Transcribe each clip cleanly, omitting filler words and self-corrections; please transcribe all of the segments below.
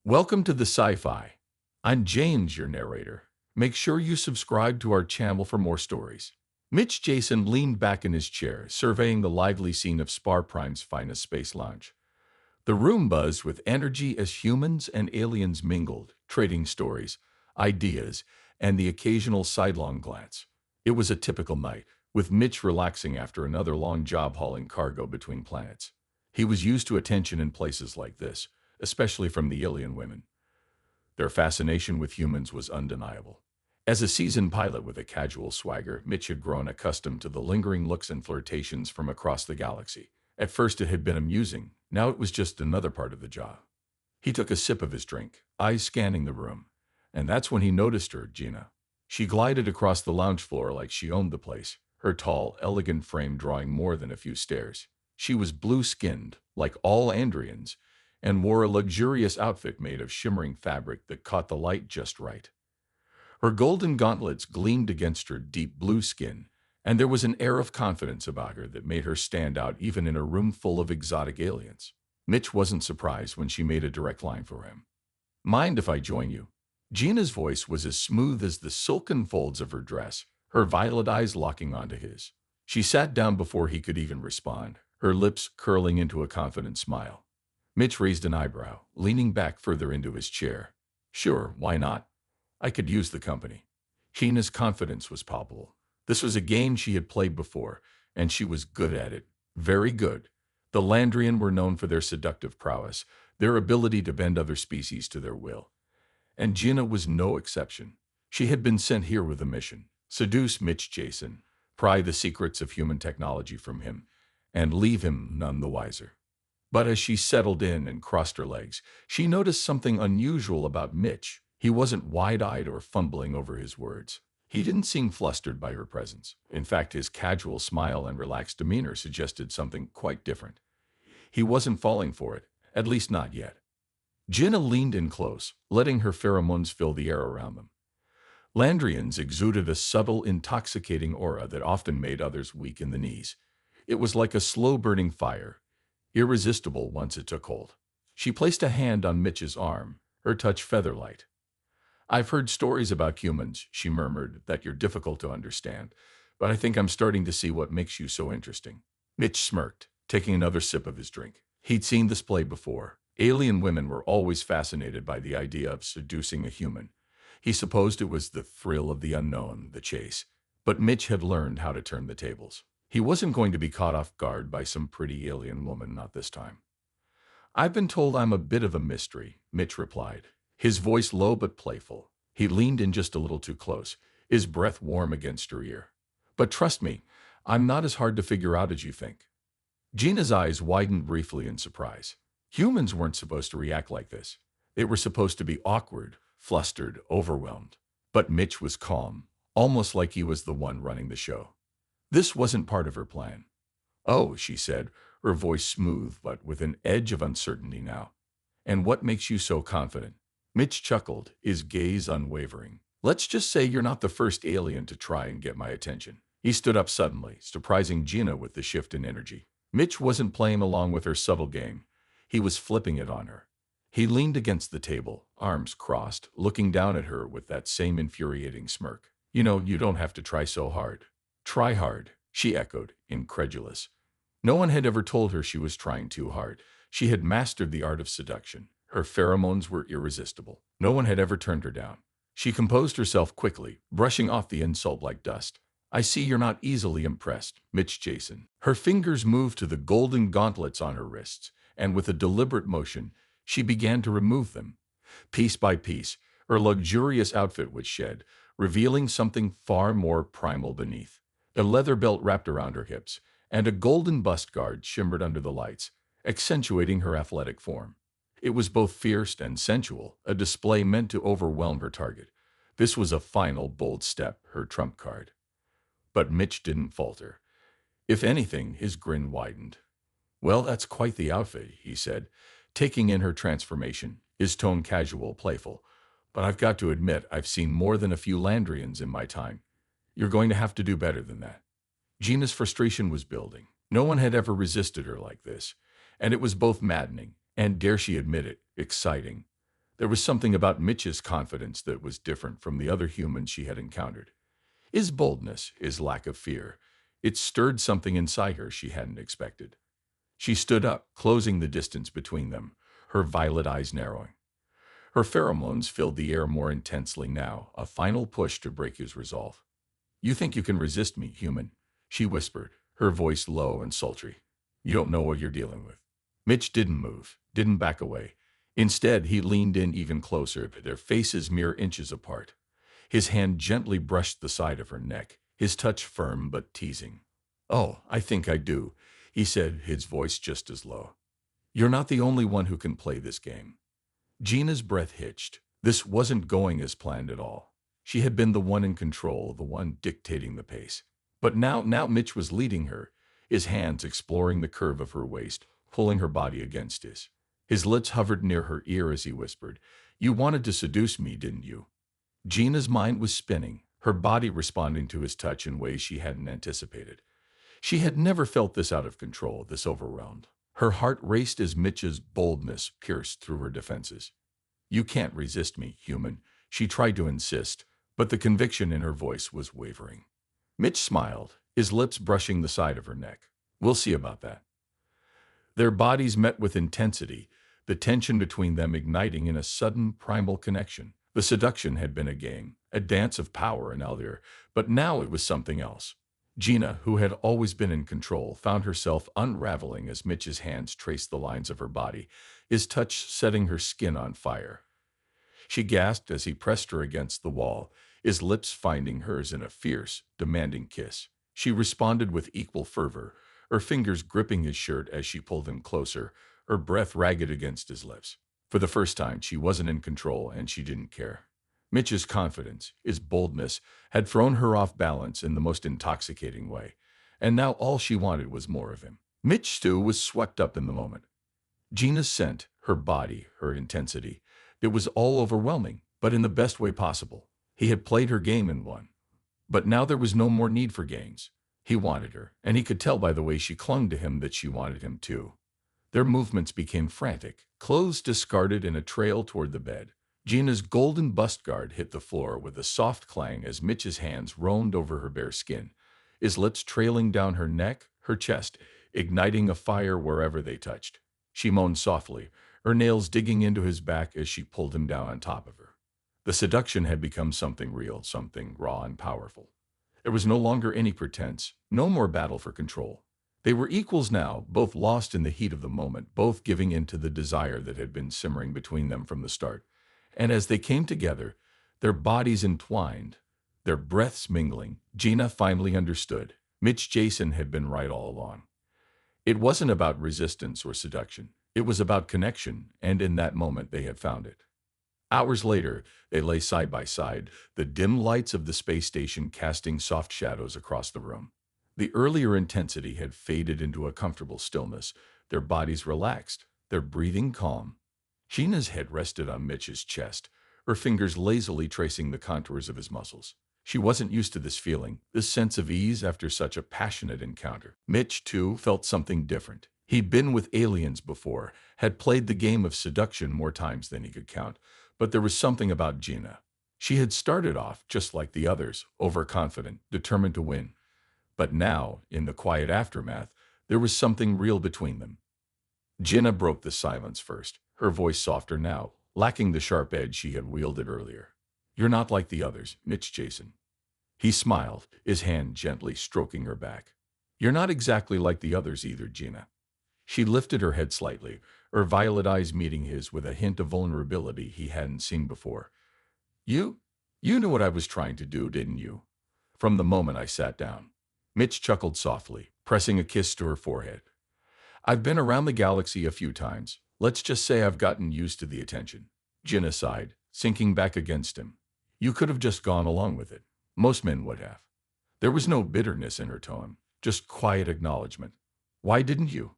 Welcome to the Sci-fi. I'm James, your narrator. Make sure you subscribe to our channel for more stories. Mitch Jason leaned back in his chair, surveying the lively scene of Spar Prime's finest space lounge. The room buzzed with energy as humans and aliens mingled, trading stories, ideas, and the occasional sidelong glance. It was a typical night, with Mitch relaxing after another long job hauling cargo between planets. He was used to attention in places like this, especially from the alien women. Their fascination with humans was undeniable. As a seasoned pilot with a casual swagger, Mitch had grown accustomed to the lingering looks and flirtations from across the galaxy. At first it had been amusing, now it was just another part of the job. He took a sip of his drink, eyes scanning the room, and that's when he noticed her, Gina. She glided across the lounge floor like she owned the place, her tall, elegant frame drawing more than a few stares. She was blue-skinned, like all Andrians, and wore a luxurious outfit made of shimmering fabric that caught the light just right. Her golden gauntlets gleamed against her deep blue skin, and there was an air of confidence about her that made her stand out even in a room full of exotic aliens. Mitch wasn't surprised when she made a direct line for him. "Mind if I join you?" Gina's voice was as smooth as the silken folds of her dress, her violet eyes locking onto his. She sat down before he could even respond, her lips curling into a confident smile. Mitch raised an eyebrow, leaning back further into his chair. "Sure, why not? I could use the company." Gina's confidence was palpable. This was a game she had played before, and she was good at it. Very good. The Landrian were known for their seductive prowess, their ability to bend other species to their will. And Gina was no exception. She had been sent here with a mission: seduce Mitch Jason, pry the secrets of human technology from him, and leave him none the wiser. But as she settled in and crossed her legs, she noticed something unusual about Mitch. He wasn't wide-eyed or fumbling over his words. He didn't seem flustered by her presence. In fact, his casual smile and relaxed demeanor suggested something quite different. He wasn't falling for it, at least not yet. Gina leaned in close, letting her pheromones fill the air around them. Landrians exuded a subtle, intoxicating aura that often made others weak in the knees. It was like a slow-burning fire, irresistible once it took hold. She placed a hand on Mitch's arm, her touch feather-light. "I've heard stories about humans," she murmured, "that you're difficult to understand, but I think I'm starting to see what makes you so interesting." Mitch smirked, taking another sip of his drink. He'd seen this play before. Alien women were always fascinated by the idea of seducing a human. He supposed it was the thrill of the unknown, the chase. But Mitch had learned how to turn the tables. He wasn't going to be caught off guard by some pretty alien woman, not this time. "I've been told I'm a bit of a mystery," Mitch replied, his voice low but playful. He leaned in just a little too close, his breath warm against her ear. "But trust me, I'm not as hard to figure out as you think." Gina's eyes widened briefly in surprise. Humans weren't supposed to react like this. They were supposed to be awkward, flustered, overwhelmed. But Mitch was calm, almost like he was the one running the show. This wasn't part of her plan. "Oh," she said, her voice smooth but with an edge of uncertainty now. "And what makes you so confident?" Mitch chuckled, his gaze unwavering. "Let's just say you're not the first alien to try and get my attention." He stood up suddenly, surprising Gina with the shift in energy. Mitch wasn't playing along with her subtle game. He was flipping it on her. He leaned against the table, arms crossed, looking down at her with that same infuriating smirk. "You know, you don't have to try so hard." "Try hard," she echoed, incredulous. No one had ever told her she was trying too hard. She had mastered the art of seduction. Her pheromones were irresistible. No one had ever turned her down. She composed herself quickly, brushing off the insult like dust. "I see you're not easily impressed, Mitch Jason." Her fingers moved to the golden gauntlets on her wrists, and with a deliberate motion, she began to remove them. Piece by piece, her luxurious outfit was shed, revealing something far more primal beneath. A leather belt wrapped around her hips, and a golden bust guard shimmered under the lights, accentuating her athletic form. It was both fierce and sensual, a display meant to overwhelm her target. This was a final, bold step, her trump card. But Mitch didn't falter. If anything, his grin widened. "Well, that's quite the outfit," he said, taking in her transformation, his tone casual, playful. "But I've got to admit, I've seen more than a few Landrians in my time. You're going to have to do better than that." Gina's frustration was building. No one had ever resisted her like this, and it was both maddening and, dare she admit it, exciting. There was something about Mitch's confidence that was different from the other humans she had encountered. His boldness, his lack of fear. It stirred something inside her she hadn't expected. She stood up, closing the distance between them, her violet eyes narrowing. Her pheromones filled the air more intensely now, a final push to break his resolve. "You think you can resist me, human?" she whispered, her voice low and sultry. "You don't know what you're dealing with." Mitch didn't move, didn't back away. Instead, he leaned in even closer, their faces mere inches apart. His hand gently brushed the side of her neck, his touch firm but teasing. "Oh, I think I do," he said, his voice just as low. "You're not the only one who can play this game." Gina's breath hitched. This wasn't going as planned at all. She had been the one in control, the one dictating the pace. But now Mitch was leading her, his hands exploring the curve of her waist, pulling her body against his. His lips hovered near her ear as he whispered, "You wanted to seduce me, didn't you?" Gina's mind was spinning, her body responding to his touch in ways she hadn't anticipated. She had never felt this out of control, this overwhelmed. Her heart raced as Mitch's boldness pierced through her defenses. "You can't resist me, human," she tried to insist, but the conviction in her voice was wavering. Mitch smiled, his lips brushing the side of her neck. "We'll see about that." Their bodies met with intensity, the tension between them igniting in a sudden primal connection. The seduction had been a game, a dance of power and allure, but now it was something else. Gina, who had always been in control, found herself unraveling as Mitch's hands traced the lines of her body, his touch setting her skin on fire. She gasped as he pressed her against the wall, his lips finding hers in a fierce, demanding kiss. She responded with equal fervor, her fingers gripping his shirt as she pulled him closer, her breath ragged against his lips. For the first time, she wasn't in control, and she didn't care. Mitch's confidence, his boldness, had thrown her off balance in the most intoxicating way, and now all she wanted was more of him. Mitch, too, was swept up in the moment. Gina's scent, her body, her intensity, it was all overwhelming, but in the best way possible. He had played her game and won. But now there was no more need for games. He wanted her, and he could tell by the way she clung to him that she wanted him too. Their movements became frantic, clothes discarded in a trail toward the bed. Gina's golden bust guard hit the floor with a soft clang as Mitch's hands roamed over her bare skin, his lips trailing down her neck, her chest, igniting a fire wherever they touched. She moaned softly, her nails digging into his back as she pulled him down on top of her. The seduction had become something real, something raw and powerful. There was no longer any pretense, no more battle for control. They were equals now, both lost in the heat of the moment, both giving in to the desire that had been simmering between them from the start. And as they came together, their bodies entwined, their breaths mingling, Gina finally understood. Mitch Jason had been right all along. It wasn't about resistance or seduction. It was about connection, and in that moment they had found it. Hours later, they lay side by side, the dim lights of the space station casting soft shadows across the room. The earlier intensity had faded into a comfortable stillness, their bodies relaxed, their breathing calm. Gina's head rested on Mitch's chest, her fingers lazily tracing the contours of his muscles. She wasn't used to this feeling, this sense of ease after such a passionate encounter. Mitch, too, felt something different. He'd been with aliens before, had played the game of seduction more times than he could count, but there was something about Gina. She had started off just like the others, overconfident, determined to win. But now, in the quiet aftermath, there was something real between them. Gina broke the silence first, her voice softer now, lacking the sharp edge she had wielded earlier. "You're not like the others, Mitch Jason." He smiled, his hand gently stroking her back. "You're not exactly like the others either, Gina." She lifted her head slightly, her violet eyes meeting his with a hint of vulnerability he hadn't seen before. You knew what I was trying to do, didn't you?" "From the moment I sat down." Mitch chuckled softly, pressing a kiss to her forehead. "I've been around the galaxy a few times. Let's just say I've gotten used to the attention." Gina sighed, sinking back against him. "You could have just gone along with it. Most men would have." There was no bitterness in her tone, just quiet acknowledgement. "Why didn't you?"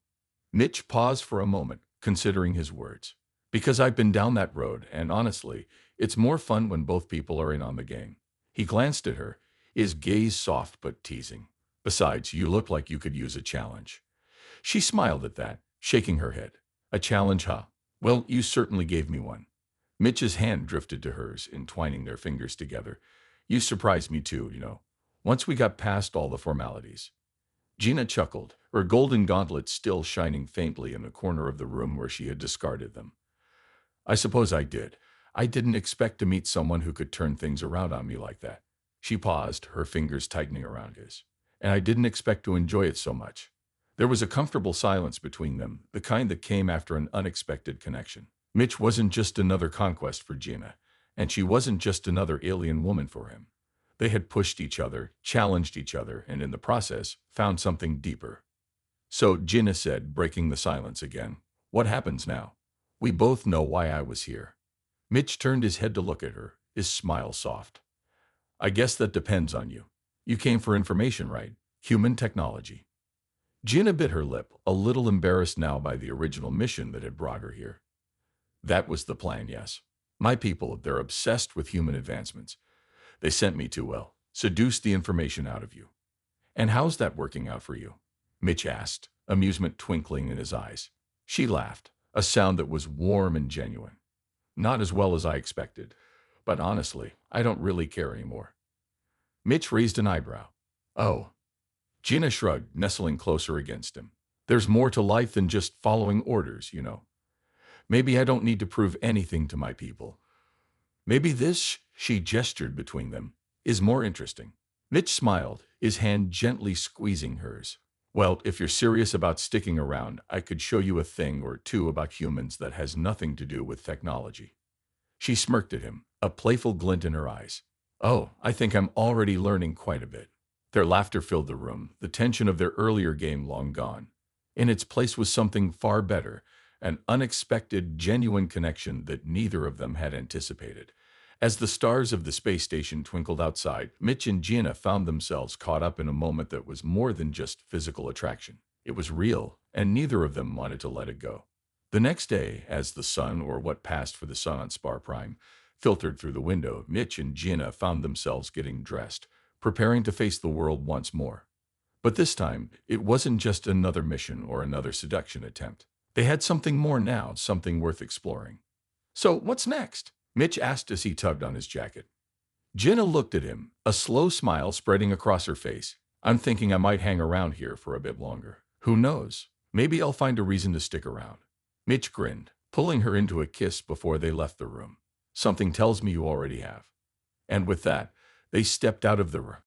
Mitch paused for a moment, considering his words. "Because I've been down that road, and honestly, it's more fun when both people are in on the game." He glanced at her, his gaze soft but teasing. "Besides, you look like you could use a challenge." She smiled at that, shaking her head. "A challenge, huh? Well, you certainly gave me one." Mitch's hand drifted to hers, entwining their fingers together. You surprised me too, once we got past all the formalities. Gina chuckled, her golden gauntlets still shining faintly in the corner of the room where she had discarded them. I suppose I did. I didn't expect to meet someone who could turn things around on me like that. She paused, her fingers tightening around his. And I didn't expect to enjoy it so much. There was a comfortable silence between them, the kind that came after an unexpected connection. Mitch wasn't just another conquest for Gina, and she wasn't just another alien woman for him. They had pushed each other, challenged each other, and in the process, found something deeper. So Gina said, breaking the silence again, "What happens now? We both know why I was here." Mitch turned his head to look at her, his smile soft. "I guess that depends on you. You came for information, right? Human technology." Gina bit her lip, a little embarrassed now by the original mission that had brought her here. "That was the plan, yes. My people, they're obsessed with human advancements. They sent me to, well, seduce the information out of you." "And how's that working out for you?" Mitch asked, amusement twinkling in his eyes. She laughed, a sound that was warm and genuine. "Not as well as I expected, but honestly, I don't really care anymore." Mitch raised an eyebrow. "Oh." Gina shrugged, nestling closer against him. "There's more to life than just following orders. Maybe I don't need to prove anything to my people. Maybe this," she gestured between them, "is more interesting." Mitch smiled, his hand gently squeezing hers. "Well, if you're serious about sticking around, I could show you a thing or two about humans that has nothing to do with technology." She smirked at him, a playful glint in her eyes. "Oh, I think I'm already learning quite a bit." Their laughter filled the room, the tension of their earlier game long gone. In its place was something far better, an unexpected, genuine connection that neither of them had anticipated. As the stars of the space station twinkled outside, Mitch and Gina found themselves caught up in a moment that was more than just physical attraction. It was real, and neither of them wanted to let it go. The next day, as the sun, or what passed for the sun on Spar Prime, filtered through the window, Mitch and Gina found themselves getting dressed, preparing to face the world once more. But this time, it wasn't just another mission or another seduction attempt. They had something more now, something worth exploring. "So, what's next?" Mitch asked as he tugged on his jacket. Gina looked at him, a slow smile spreading across her face. "I'm thinking I might hang around here for a bit longer. Who knows? Maybe I'll find a reason to stick around." Mitch grinned, pulling her into a kiss before they left the room. "Something tells me you already have." And with that, they stepped out of the room.